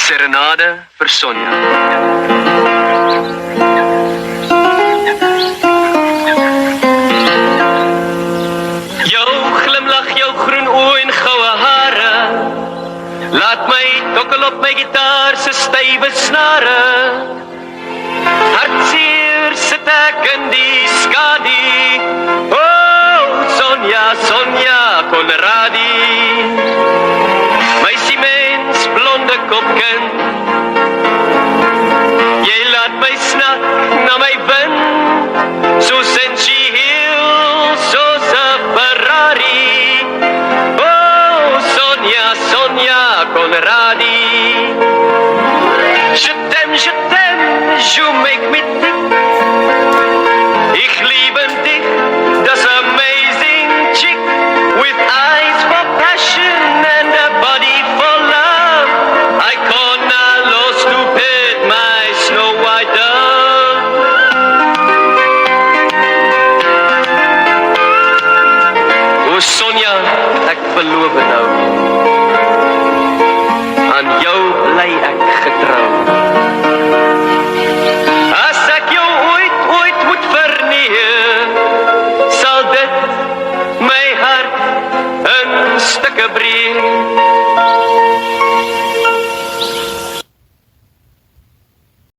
Serenade vir Sonja. Jou glimlach, jou groen oë en goue hare, laat my tokkel op my gitaar se stywe snare. Hartseer sit ek in die skadu. Oh, Sonja, Sonja Konradi, meisie mens, blonde kopkind. Jy laat my snak na my wind, so sensueel, soos 'n Ferrari. Oh, Sonja, Sonja Konradi, je t'aime, you make me think. Ich liebe dich, das amazing chick, with eyes for passion and a body for love. I can't lose to pit my Snow White dove. O Sonja, ek beloof nou,